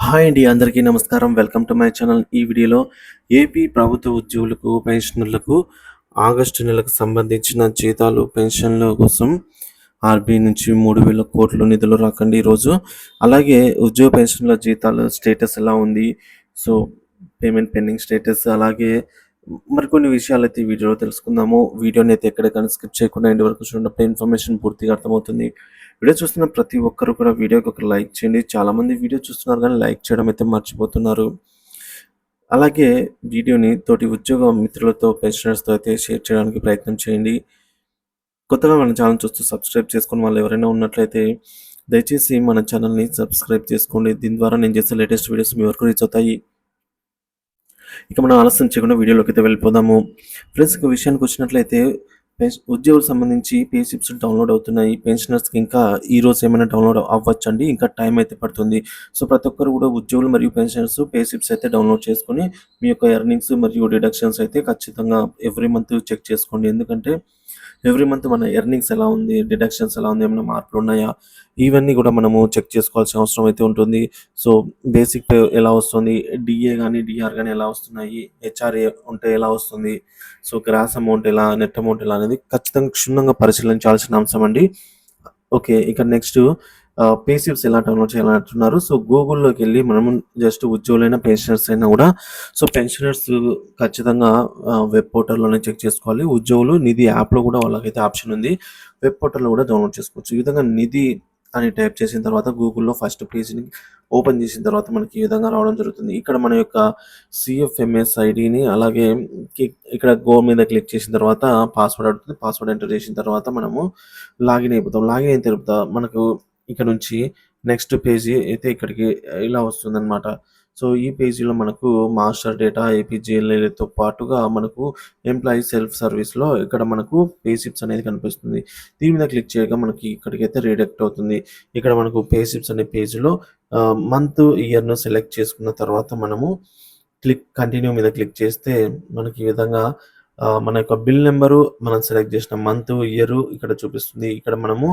Hi అండి, అందరికీ నమస్కారం. Welcome to my channel. ఈ వీడియోలో ఏపీ ప్రభుత్వ ఉద్యోగులకు, పెన్షనర్లకు ఆగస్టు నెలకు సంబంధించిన జీతాలు, పెన్షన్ల కోసం ఆర్బీఐ నుంచి 3,000 కోట్ల నిధులు రాకండి ఈరోజు. అలాగే ఉద్యోగ పెన్షన్ల జీతాల స్టేటస్ ఎలా ఉంది, సో పేమెంట్ పెండింగ్ స్టేటస్, అలాగే మరికొన్ని విషయాలైతే ఈ వీడియోలో తెలుసుకుందాము. వీడియోని అయితే ఎక్కడికైనా స్కిప్ చేయకుండా ఎండ్ వరకు చూడడం ఇన్ఫర్మేషన్ పూర్తిగా అర్థమవుతుంది. వీడియో చూస్తున్న ప్రతి ఒక్కరు కూడా వీడియోకి ఒక లైక్ చేయండి. చాలామంది వీడియో చూస్తున్నారు కానీ లైక్ చేయడం అయితే మర్చిపోతున్నారు. అలాగే వీడియోని తోటి ఉద్యోగ మిత్రులతో, పెన్షనర్స్తో అయితే షేర్ చేయడానికి ప్రయత్నం చేయండి. కొత్తగా మన ఛానల్ చూస్తూ సబ్స్క్రైబ్ చేసుకుని వాళ్ళు ఎవరైనా ఉన్నట్లయితే దయచేసి మన ఛానల్ని సబ్స్క్రైబ్ చేసుకోండి. దీని ద్వారా నేను చేసే లేటెస్ట్ వీడియోస్ మీ వరకు రీచ్ అవుతాయి. ఇక మనం ఆలస్యం చేయకుండా వీడియోలోకి అయితే వెళ్ళిపోదాము. ఫ్రెండ్స్, ఇక విషయానికి వచ్చినట్లయితే ఉద్యోగులకు సంబంధించి పే స్లిప్స్ డౌన్లోడ్ అవుతున్నాయి. పెన్షనర్స్కి ఇంకా ఈ రోజు ఏమైనా డౌన్లోడ్ అవ్వచ్చండి, ఇంకా టైం అయితే పడుతుంది. సో ప్రతి ఒక్కరు కూడా ఉద్యోగులు మరియు పెన్షనర్స్ పే స్లిప్స్ అయితే డౌన్లోడ్ చేసుకొని మీ యొక్క ఎర్నింగ్స్ మరియు డిడక్షన్స్ అయితే ఖచ్చితంగా ఎవ్రీ మంత్ చెక్ చేసుకోండి. ఎందుకంటే ఎవ్రీ మంత్ మన ఎర్నింగ్స్ ఎలా ఉంది, డిడక్షన్స్ ఎలా ఉంది, ఏమైనా మార్పులు ఉన్నాయా, ఇవన్నీ కూడా మనము చెక్ చేసుకోవాల్సిన అవసరం అయితే ఉంటుంది. సో బేసిక్ పే ఎలా వస్తుంది, డిఏ కానీ డిఆర్ కానీ ఎలా వస్తున్నాయి, హెచ్ఆర్ఏ ఉంటే ఎలా వస్తుంది, సో గ్రాస్ అమౌంట్ ఎలా, నెట్ అమౌంట్ ఎలా అనేది ఖచ్చితంగా క్షుణ్ణంగా పరిశీలించాల్సిన అంశం అండి. ఓకే, ఇక నెక్స్ట్ పే స్లిప్స్ ఎలా డౌన్లోడ్ చేయాలని అంటున్నారు. సో గూగుల్లోకి వెళ్ళి మనము జస్ట్ ఉద్యోగులైన పెన్షనర్స్ అయినా కూడా, సో పెన్షనర్స్ ఖచ్చితంగా వెబ్ పోర్టల్లోనే చెక్ చేసుకోవాలి. ఉద్యోగులు నిధి యాప్లో కూడా వాళ్ళకైతే ఆప్షన్ ఉంది, వెబ్ పోర్టల్లో కూడా డౌన్లోడ్ చేసుకోవచ్చు. ఈ విధంగా నిధి అని టైప్ చేసిన తర్వాత గూగుల్లో ఫస్ట్ పేజ్ని ఓపెన్ చేసిన తర్వాత మనకి ఈ విధంగా రావడం జరుగుతుంది. ఇక్కడ మన యొక్క సిఎఫ్ఎంఎస్ ఐడిని, అలాగే ఇక్కడ గో మీద క్లిక్ చేసిన తర్వాత పాస్వర్డ్ అడుగుతుంది. పాస్వర్డ్ ఎంటర్ చేసిన తర్వాత మనము లాగిన్ అయిపోతాం. లాగిన్ అయిన తర్వాత మనకు ఇక్కడ నుంచి నెక్స్ట్ పేజీ అయితే ఇక్కడికి ఇలా వస్తుందన్నమాట. సో ఈ పేజీలో మనకు మాస్టర్ డేటా, ఏపీజీఎల్ఏతో పాటుగా మనకు ఎంప్లాయీ సెల్ఫ్ సర్వీస్లో ఇక్కడ మనకు పే స్లిప్స్ అనేది కనిపిస్తుంది. దీని మీద క్లిక్ చేయగా మనకి ఇక్కడికైతే రీడైరెక్ట్ అవుతుంది. ఇక్కడ మనకు పే స్లిప్స్ అనే పేజీలో మంత్, ఇయర్ను సెలెక్ట్ చేసుకున్న తర్వాత మనము కంటిన్యూ మీద క్లిక్ చేస్తే మనకి ఈ విధంగా మన యొక్క బిల్ నెంబరు, మనం సెలెక్ట్ చేసిన మంత్, ఇయర్ ఇక్కడ చూపిస్తుంది. ఇక్కడ మనము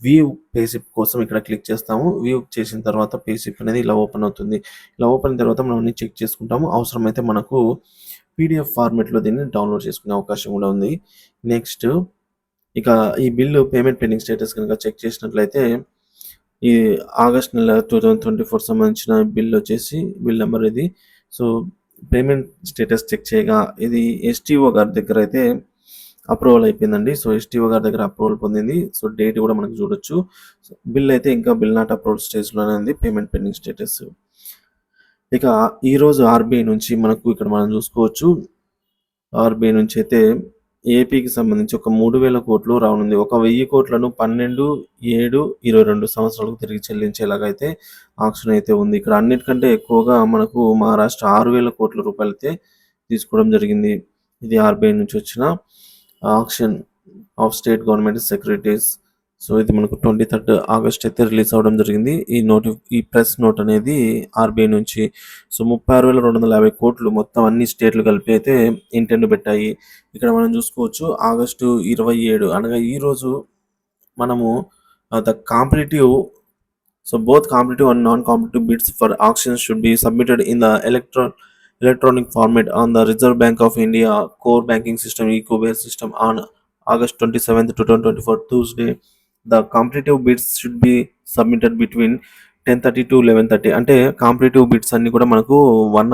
వ్యూ పే స్లిప్ కోసం ఇక్కడ క్లిక్ చేస్తాము. వ్యూ చేసిన తర్వాత పే స్లిప్ అనేది ఇలా ఓపెన్ అవుతుంది. ఇలా ఓపెన్ అయిన తర్వాత మనం అన్ని చెక్ చేసుకుంటాము. అవసరమైతే మనకు పీడిఎఫ్ ఫార్మేట్లో దీన్ని డౌన్లోడ్ చేసుకునే అవకాశం కూడా ఉంది. నెక్స్ట్ ఇక ఈ బిల్లు పేమెంట్ పెండింగ్ స్టేటస్ కనుక చెక్ చేసినట్లయితే ఈ ఆగస్ట్ నెల 2024 సంబంధించిన బిల్ వచ్చేసి బిల్ నెంబర్ ఇది. సో పేమెంట్ స్టేటస్ చెక్ చేయగా ఇది ఎస్టీఓ గారి దగ్గర అయితే అప్రూవల్ అయిపోయిందండి. సో ఎస్టీఓ గారి దగ్గర అప్రూవల్ పొందింది. సో డేట్ కూడా మనకు చూడొచ్చు. బిల్ అయితే ఇంకా బిల్ నాట్ అప్రూవల్ స్టేజ్లోనే ఉంది, పేమెంట్ పెండింగ్ స్టేటస్. ఇక ఈరోజు ఆర్బీఐ నుంచి మనకు ఇక్కడ మనం చూసుకోవచ్చు, ఆర్బీఐ నుంచి అయితే ఏపీకి సంబంధించి ఒక 3,000 కోట్లు రానుంది. ఒక 1,000 కోట్లను 12/7/22 సంవత్సరాలకు తిరిగి చెల్లించేలాగా అయితే ఆక్షన్ అయితే ఉంది. ఇక్కడ అన్నిటికంటే ఎక్కువగా మనకు మహారాష్ట్ర 6,000 కోట్ల రూపాయలు అయితే తీసుకోవడం జరిగింది. ఇది ఆర్బీఐ నుంచి వచ్చిన auction of state government securities. So ఇది మనకు 23 ఆగస్ట్ అయితే రిలీజ్ అవ్వడం జరిగింది. ఈ ప్రెస్ నోట్ అనేది ఆర్బీఐ నుంచి. సో 36,250 కోట్లు మొత్తం అన్ని స్టేట్లు కలిపి అయితే ఇంటెండ్ పెట్టాయి. ఇక్కడ మనం చూసుకోవచ్చు ఆగస్టు 27 అనగా ఈరోజు మనము the competitive, so both competitive and non-competitive bids for auctions should be submitted in the electronic format on the Reserve Bank of India core banking system e-Kuber system on August 27th, 2024 Tuesday. The competitive bids should be submitted between 10:30 to 11:30. అంటే competitive bids అన్ని కూడా మనకు 1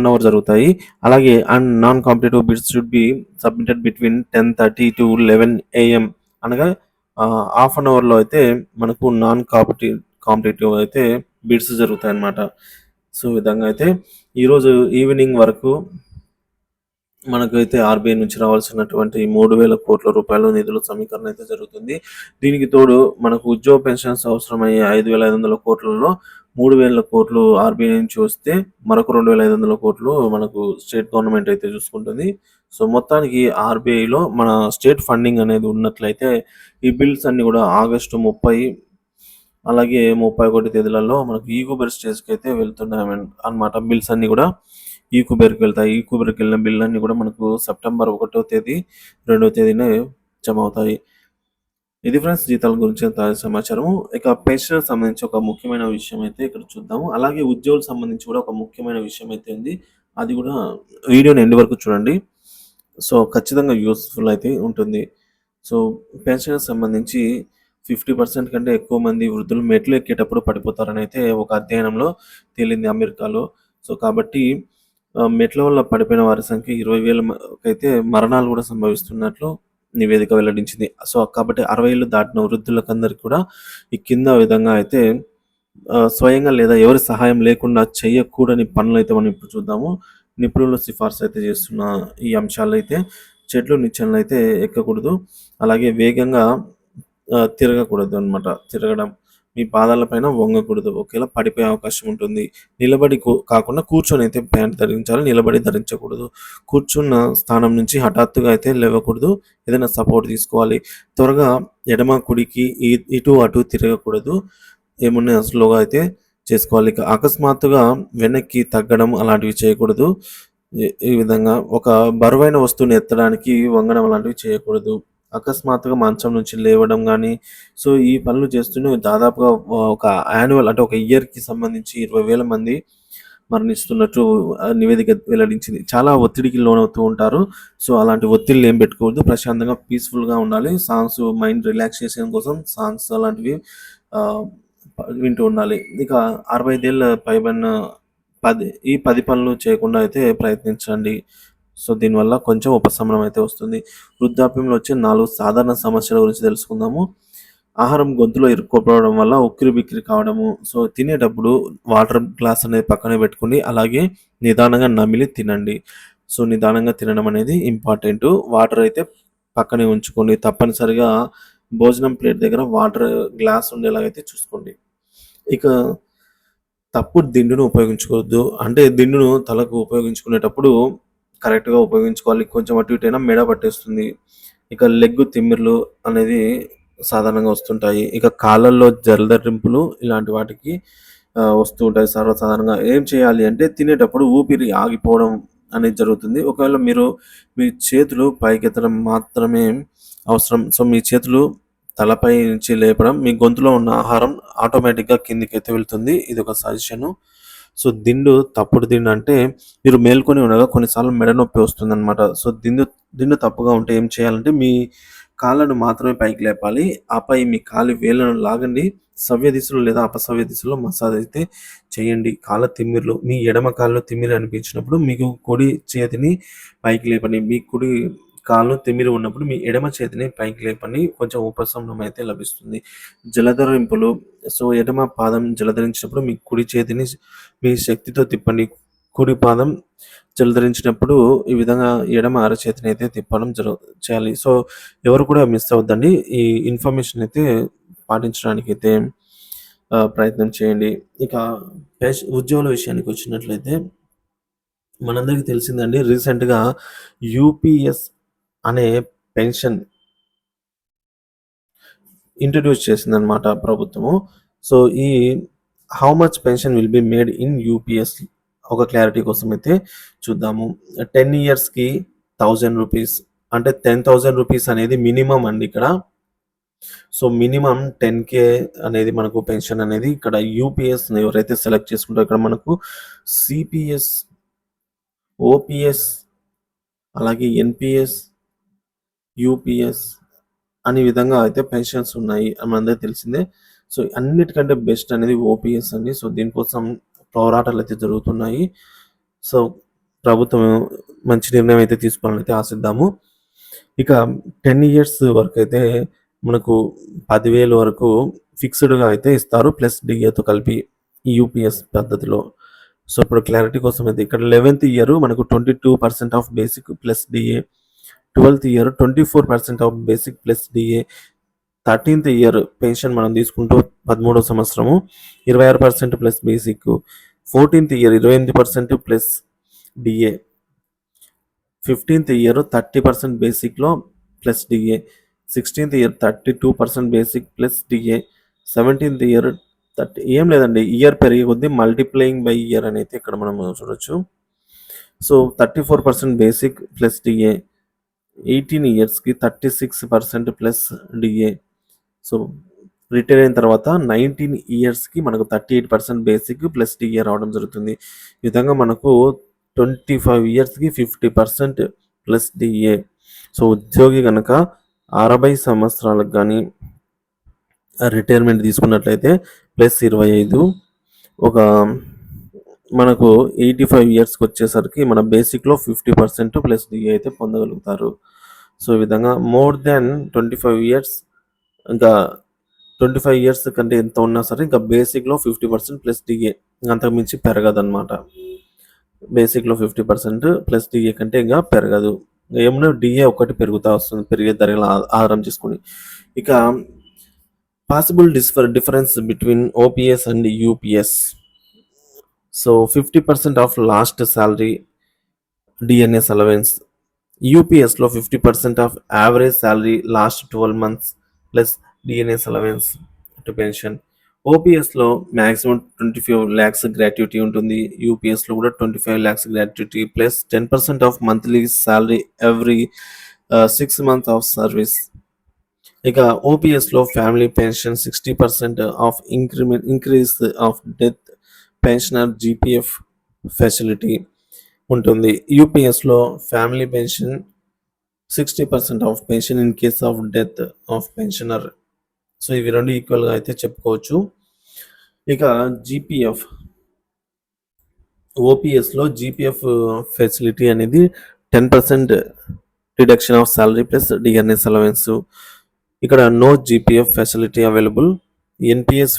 hour జరుగుతాయి. అలాగే and non competitive bids should be submitted between 10:30 to 11 AM అనగా half an అవర్లో అయితే మనకు నాన్ కాంపిటేటివ్ అయితే బిడ్స్ జరుగుతాయి అన్నమాట. సో ఈ విధంగా అయితే ఈరోజు ఈవినింగ్ వరకు మనకైతే ఆర్బీఐ నుంచి రావాల్సినటువంటి 3,000 కోట్ల రూపాయల నిధుల సమీకరణ అయితే జరుగుతుంది. దీనికి తోడు మనకు ఉద్యోగ పెన్షన్స్ అవసరమయ్యే 5,500 కోట్లలో 3,000 కోట్లు ఆర్బీఐ నుంచి వస్తే మరొక 2,500 కోట్లు మనకు స్టేట్ గవర్నమెంట్ అయితే చూసుకుంటుంది. సో మొత్తానికి ఆర్బీఐలో మన స్టేట్ ఫండింగ్ అనేది ఉన్నట్లయితే ఈ బిల్స్ అన్ని కూడా ఆగస్టు 30 అలాగే 31 తేదీలలో మనకు ఈకుబెర్ స్టేజ్కి అయితే వెళ్తున్నాయి అన్నమాట. బిల్స్ అన్ని కూడా ఈకుబెర్కి వెళ్తాయి. ఈకుబెర్కి వెళ్ళిన బిల్ అన్ని కూడా మనకు సెప్టెంబర్ 1వ తేదీ 2వ తేదీనే జమ అవుతాయి. ఇది ఫ్రెండ్స్ జీతాల గురించిన తాజా సమాచారము. ఇక పెన్షనర్‌కి సంబంధించి ఒక ముఖ్యమైన విషయం అయితే ఇక్కడ చూద్దాము. అలాగే ఉద్యోగులకు సంబంధించి కూడా ఒక ముఖ్యమైన విషయం అయితే ఉంది. అది కూడా వీడియోని ఎండ్ వరకు చూడండి. సో, ఖచ్చితంగా యూజ్‌ఫుల్ అయితే ఉంటుంది. సో, పెన్షనర్‌కి సంబంధించి 50% కంటే ఎక్కువ మంది వృద్ధులు మెట్లు ఎక్కేటప్పుడు పడిపోతారని అయితే ఒక అధ్యయనంలో తేలింది అమెరికాలో. సో, కాబట్టి మెట్ల వల్ల పడిపోయిన వారి సంఖ్య 20,000 అయితే మరణాలు కూడా సంభవిస్తున్నట్లు నివేదిక వెల్లడించింది. సో, కాబట్టి 60 ఏళ్లు దాటిన వృద్ధులకందరికి కూడా ఈ కింద విధంగా అయితే స్వయంగా లేదా ఎవరి సహాయం లేకుండా చేయకూడని పనులైతే మనం ఇప్పుడు చూద్దాము. నిపుణులు సిఫార్సు అయితే చేస్తున్న ఈ అంశాలైతే చెట్లు, నిచ్చెనలైతే ఎక్కకూడదు. అలాగే వేగంగా తిరగకూడదు అన్నమాట. తిరగడం, మీ పాదాల పైన వంగకూడదు. ఒకేలా పడిపోయే అవకాశం ఉంటుంది. నిలబడి కాకుండా కూర్చొనైతే ప్యాంట్ ధరించాలి. నిలబడి ధరించకూడదు. కూర్చున్న స్థానం నుంచి హఠాత్తుగా అయితే లేవకూడదు. ఏదైనా సపోర్ట్ తీసుకోవాలి. త్వరగా ఎడమ, కుడికి ఇటు అటు తిరగకూడదు. ఏమున్నా స్లోగా అయితే చేసుకోవాలి. ఇక అకస్మాత్తుగా వెనక్కి తగ్గడం అలాంటివి చేయకూడదు. ఈ విధంగా ఒక బరువైన వస్తువుని ఎత్తడానికి వంగడం అలాంటివి చేయకూడదు. అకస్మాత్తుగా మంచం నుంచి లేవడం గానీ, సో, ఈ పనులు చేస్తూనే దాదాపుగా ఒక యాన్యువల్ అంటే ఒక ఇయర్‌కి సంబంధించి 20,000 మంది మరణిస్తున్నట్టు నివేదిక వెల్లడించింది. చాలా ఒత్తిడికి లోనవుతూ ఉంటారు. సో, అలాంటి ఒత్తిడిలు ఏం పెట్టుకోవద్దు. ప్రశాంతంగా పీస్‌ఫుల్‌గా ఉండాలి. సాంగ్స్ మైండ్ రిలాక్సేషన్ కోసం సాంగ్స్ అలాంటివి ఆహ్, వింటూ ఉండాలి. ఇక 65 ఏళ్ల పైబడిన 10 పనులు చేయకుండా అయితే ప్రయత్నించండి. సో, దీనివల్ల కొంచెం ఉపశమనం అయితే వస్తుంది. వృద్ధాప్యంలో వచ్చే 4 సాధారణ సమస్యల గురించి తెలుసుకుందాము. ఆహారం గొంతులో ఇరుక్కుపోవడం వల్ల ఉక్కిరిబిక్కిరి కావడము. సో, తినేటప్పుడు వాటర్ గ్లాస్ అనేది పక్కనే పెట్టుకోండి. అలాగే నిదానంగా నమిలి తినండి. సో, నిదానంగా తినడం అనేది ఇంపార్టెంటు. వాటర్ అయితే పక్కనే ఉంచుకోండి. తప్పనిసరిగా భోజనం ప్లేట్ దగ్గర వాటర్ గ్లాస్ ఉండేలాగైతే చూసుకోండి. ఇక తప్పుడు దిండును ఉపయోగించుకోవద్దు. అంటే దిండును తలకు ఉపయోగించుకునేటప్పుడు కరెక్ట్‌గా ఉపయోగించుకోవాలి. కొంచెం అటు ఇటు అయినా మెడ పట్టేస్తుంది. ఇక లెగ్గు తిమ్మిర్లు అనేది సాధారణంగా వస్తుంటాయి. ఇక కాళ్ళల్లో జలదరింపులు ఇలాంటి వాటికి వస్తూ ఉంటాయి సర్వసాధారణంగా. ఏం చేయాలి అంటే తినేటప్పుడు ఊపిరి ఆగిపోవడం అనేది జరుగుతుంది. ఒకవేళ మీరు మీ చేతులు పైకెత్తడం మాత్రమే అవసరం. సో, మీ చేతులు తలపై నుంచి లేపడం, మీ గొంతులో ఉన్న ఆహారం ఆటోమేటిక్‌గా కిందకైతే వెళ్తుంది. ఇదొక సజెషను. సో, తప్పుడు దిండు అంటే మీరు మేల్కొని ఉండగా కొన్నిసార్లు మెడ నొప్పి వస్తుందనమాట. సో, దిండు తప్పుగా ఉంటే ఏం చేయాలంటే మీ కాళ్ళను మాత్రమే పైకి లేపాలి. ఆపై మీ కాలి వేళ్ళను లాగండి. సవ్య దిశలో లేదా అపసవ్య దిశలో మసాజ్ అయితే చేయండి. కాళ్ళ తిమ్మిర్లు మీ ఎడమ కాలులో తిమ్మిరి అనిపించినప్పుడు మీకు కుడి చేతిని పైకి లేపండి. మీ కుడి కాళ్ళు తిమ్మిరి ఉన్నప్పుడు మీ ఎడమ చేతిని పైకి లేపండి. కొంచెం ఉపశమనం అయితే లభిస్తుంది. జలధరింపులు సో, ఎడమ పాదం జలధరించినప్పుడు మీ కుడి చేతిని మీ శక్తితో తిప్పండి. కుడి పాదం జలధరించినప్పుడు ఈ విధంగా ఎడమ అరచేతిని అయితే తిప్పడం చేయాలి. సో, ఎవరు కూడా మిస్ అవ్వద్దండి. ఈ ఇన్ఫర్మేషన్ అయితే పాటించడానికైతే ప్రయత్నం చేయండి. ఇక ఉద్యోగుల విషయానికి వచ్చినట్లయితే మనందరికీ తెలిసిందండి రీసెంట్‌గా యూపీఎస్ అనే పెన్షన్ ఇంట్రొడ్యూస్ చేసిందనమాట ప్రభుత్వము. సో, ఈ how much pension will be made in UPS ఒక క్లారిటీ కోసం అయితే చూద్దాము. 10 ఇయర్స్‌కి రూ. 1000 అంటే 10,000 రూపీస్ అనేది మినిమమ్ అండి ఇక్కడ. సో, మినిమమ్ 10,000 అనేది మనకు పెన్షన్ అనేది ఇక్కడ యూపీఎస్‌ని ఎవరైతే సెలెక్ట్ చేసుకుంటారో ఇక్కడ మనకు సీపీఎస్, ఓపీఎస్ అలాగే ఎన్‌పీఎస్, యూపీఎస్ అనే విధంగా అయితే పెన్షన్స్ ఉన్నాయి. మనందరికీ తెలిసిందే. సో, అన్నిటికంటే బెస్ట్ అనేది ఓపీఎస్ అండి. సో, దీనికోసం పోరాటాలైతే జరుగుతున్నాయి. సో, ప్రభుత్వం మంచి నిర్ణయం అయితే తీసుకోవాలని అయితే ఆశిద్దాము. ఇక 10 ఇయర్స్ వరకైతే మనకు 10,000 వరకు ఫిక్స్‌డ్‌గా అయితే ఇస్తారు. ప్లస్ డీఏతో కలిపి ఈ యూపీఎస్ పద్ధతిలో. సో, ఇప్పుడు క్లారిటీ కోసం అయితే ఇక్కడ 11థ్ ఇయర్ మనకు 22% ఆఫ్ బేసిక్ ప్లస్ డీఏ, 12థ్ year 24% of basic plus DA, 13థ్ ఇయర్ పెన్షన్ మనం తీసుకుంటూ 13వ సంవత్సరము 26% ప్లస్ బేసిక్, 14థ్ ఇయర్ 28% ప్లస్ డీఏ, 15థ్ ఇయర్ 30% బేసిక్‌లో ప్లస్ డీఏ, 16థ్ ఇయర్ 32% బేసిక్ ప్లస్ డీఏ, 17థ్ ఇయర్ ఏం లేదండి. ఇయర్ పెరిగే కొద్దీ మల్టిప్లయింగ్ బై ఇయర్ అని అయితే ఇక్కడ మనం చూడొచ్చు. సో, 34% బేసిక్ ప్లస్ డీఏ, 18 ఇయర్స్‌కి 36% ప్లస్ డీఏ, సో రిటైర్ అయిన తర్వాత 19 ఇయర్స్కి మనకు 38% బేసిక్ ప్లస్ డిఏ రావడం జరుగుతుంది. ఈ విధంగా మనకు 25 ఇయర్స్కి 50% ప్లస్ డిఏ. సో ఉద్యోగి కనుక 60 సంవత్సరాలకు కానీ రిటైర్మెంట్ తీసుకున్నట్లయితే ప్లస్ 25 ఒక మనకు 85 ఇయర్స్కి వచ్చేసరికి మన బేసిక్లో 50% ప్లస్ డిఏ అయితే పొందగలుగుతారు. సో ఈ విధంగా మోర్ దాన్ 25 ఇయర్స్ ఇంకా 25 ఇయర్స్ కంటే ఎంత ఉన్నా సరే ఇంకా బేసిక్లో 50% ప్లస్ డిఏ అంతకుమించి పెరగదన్నమాట. బేసిక్లో 50% ప్లస్ డిఏ కంటే ఇంకా పెరగదు. ఏమన్నా డిఏ ఒకటి పెరుగుతూ వస్తుంది పెరిగే ధరలు ఆధారం చేసుకుని. ఇక possible difference between OPS and UPS. So 50% of last salary DNS allowance. యూపీఎస్లో 50% of average salary last 12 months plus DNS allowance to pension. ఓపీఎస్లో మ్యాక్సిమం 25 lakhs గ్రాట్యుటీ ఉంటుంది. యూపీఎస్లో కూడా 25 lakhs gratuity plus 10% of monthly salary every 6 months of service. ఇక ఓపీఎస్లో family pension 60% of increase of death pensioner GPF facility ఉంటుంది. యూపీఎస్లో family pension 60% of pension in case of death of pensioner. So ఇవి రెండు ఈక్వల్గా అయితే చెప్పుకోవచ్చు. ఇక జీపీఎఫ్ ఓపీఎస్లో జీపీఎఫ్ ఫెసిలిటీ అనేది 10% deduction of salary plus DNS allowance. ఇక్కడ no GPF facility available. NPS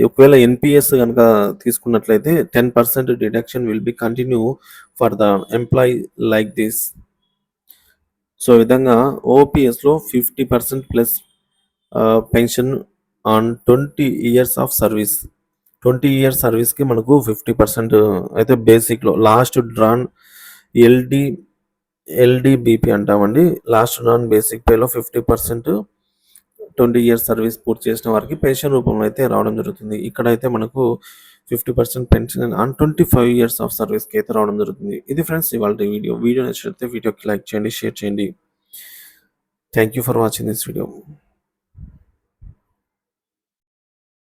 ఒకవేళ ఎన్పిఎస్ కనుక తీసుకున్నట్లయితే 10% deduction will be continue for the employee like this. So ఈ విధంగా ఓపీఎస్లో 50% plus pension on 20 years of service. 20 years సర్వీస్కి మనకు 50% అయితే బేసిక్లో లాస్ట్ డ్రాన్ ఎల్డిబిపి అంటామండి. లాస్ట్ డ్రాన్ బేసిక్ పేలో 50% 20 years సర్వీస్ పూర్తి చేసిన వారికి పెన్షన్ రూపంలో అయితే రావడం జరుగుతుంది. ఇక్కడైతే మనకు 50% పెన్షన్ ఆన్ 25 years ఆఫ్ సర్వీస్కి అయితే రావడం జరుగుతుంది. ఇది ఫ్రెండ్స్ ఇవాళ వీడియో నచ్చినట్లయితే వీడియోకి లైక్ చేయండి, షేర్ చేయండి. Thank you for watching this video.